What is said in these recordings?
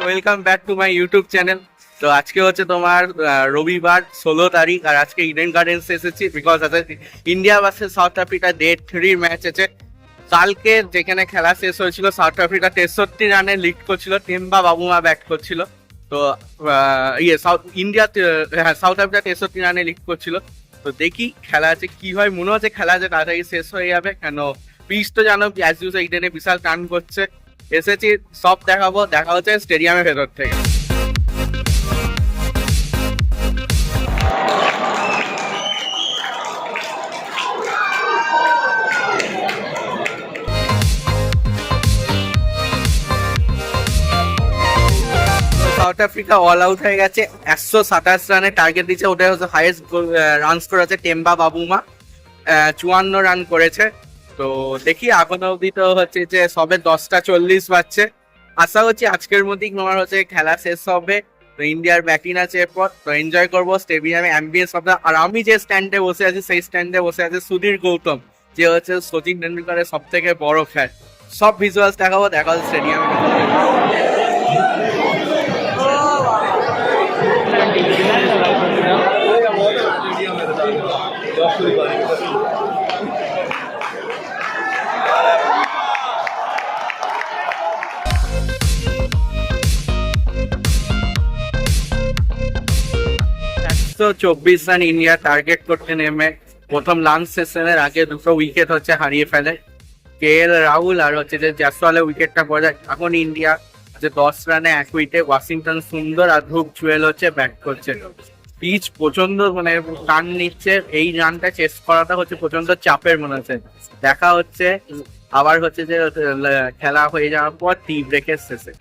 Welcome back to my YouTube channel. তো আজকে হচ্ছে তোমার রবিবার 16 তারিখ, আর আজকে ইডেন গার্ডেন্স এসেছি বিকজ আজকে India versus south Africa day 3 match আছে। কালকে যেখানে খেলা শেষ হয়েছিল সাউথ আফ্রিকা 63 রানে লিড করছিল, টেম্বা বাবুমা ব্যাট করছিল। তো সাউথ আফ্রিকা 63 রানে লিড করছিল। তো দেখি খেলা আছে কি হয়, মনে হচ্ছে খেলা আছে তাড়াতাড়ি শেষ হয়ে যাবে, কেন পিচ তো জানো অ্যাজ ইউজুয়াল ইডেনে বিশাল টান করছে। এসেছি সব দেখাবো, দেখা হচ্ছে স্টেডিয়ামের ভেতর থেকে। সাউথ আফ্রিকা অল আউট হয়ে গেছে, 127 রানে টার্গেট দিচ্ছে, ওটা হচ্ছে হাইয়েস্ট রান স্কোর আছে টেম্বা বাবুমা, 54 রান করেছে। তো দেখি এখন অবধি তো হচ্ছে যে সবে 10টা 40 বাজছে। আশা হচ্ছে আজকের মধ্যেই তোমার হচ্ছে খেলা শেষ হবে। তো ইন্ডিয়ার ব্যাটিং আছে এরপর, তো এনজয় করবো স্টেডিয়ামে অ্যাম্বিয়েন্স হবে। আর আমি যে স্ট্যান্ডে বসে আছি সেই স্ট্যান্ডে বসে আছে সুধীর গৌতম, যে হচ্ছে সচিন টেন্ডুলকারের সব থেকে বড় ফ্যান। সব ভিজুয়ালস দেখাবো, দেখা হচ্ছে স্টেডিয়ামে। তো 24 রান ইন্ডিয়া টার্গেট করতে নেমে প্রথম লাঞ্চ সেশনের আগে দুটো উইকেট হচ্ছে হারিয়ে ফেলে রাহুল, আর হচ্ছে যে জয়সওয়ালের উইকেটটা পড়ে। এখন ইন্ডিয়া যে 10 রানে 1 উইকেটে, ওয়াশিংটন সুন্দর আর ধ্রুব জুয়েল হচ্ছে ব্যাট করছে। পিচ প্রচন্ড মানে টান নিচ্ছে, এই রানটা চেস করাটা হচ্ছে প্রচন্ড চাপের মনে হচ্ছে। দেখা হচ্ছে আবার হচ্ছে যে খেলা হয়ে যাওয়ার পর টি ব্রেকের শেষে।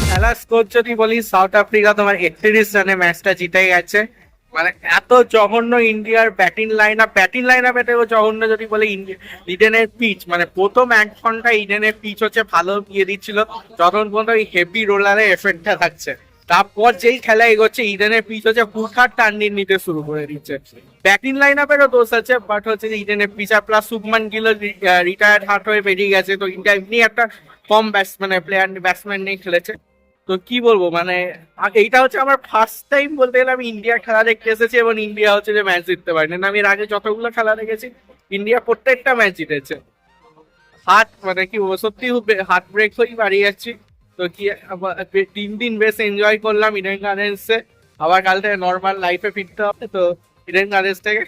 খেলা স্কোর যদি বলি, সাউথ আফ্রিকা তোমার 31 রানে ম্যাচটা জিতে গেছে। মানে এত জঘন্য ইন্ডিয়ার ব্যাটিং লাইন আপ এটাও জঘন্য যদি বলি। ইডেনের পিচ মানে প্রথম 1 ঘন্টা ইডেনের পিচ হচ্ছে ভালো দিয়ে দিচ্ছিল, যতক্ষণ পর্যন্ত এই হেভি রোলারের এফেক্টটা থাকছে। তারপর যেই খেলা এগোচ্ছে ইডেনের পিচ হচ্ছে হুটহাট টার্ন নিতে শুরু করে দিচ্ছে। ব্যাটিং লাইন আপেরও দোষ আছে, বাট হচ্ছে যে ইডেনের পিচ আর plus Shubman Gill retired hurt হয়ে বেরিয়ে গেছে। তো ইন্ডিয়া এমনি একটা কম ব্যাটসম্যান নিয়ে খেলেছে। তো কি বলবো, মানে এইটা হচ্ছে আমার ফার্স্ট টাইম বলতে গেলে আমি ইন্ডিয়ার খেলা দেখতে এসেছি, এবং ইন্ডিয়া হচ্ছে যে ম্যাচ জিততে পারেনি। আমি এর আগে যতগুলো খেলা দেখেছি ইন্ডিয়া প্রত্যেকটা ম্যাচ জিতেছে। মানে কি বলবো, সত্যি হার্ট ব্রেক হয়েই বাড়িয়ে যাচ্ছি। তো কি 3 দিন বেশ এনজয় করলাম ইডেন গার্ডেন্সে। আবার কাল থেকে নর্মাল লাইফে ফিরতে হবে, তো ইডেন গার্ডেন্স থেকে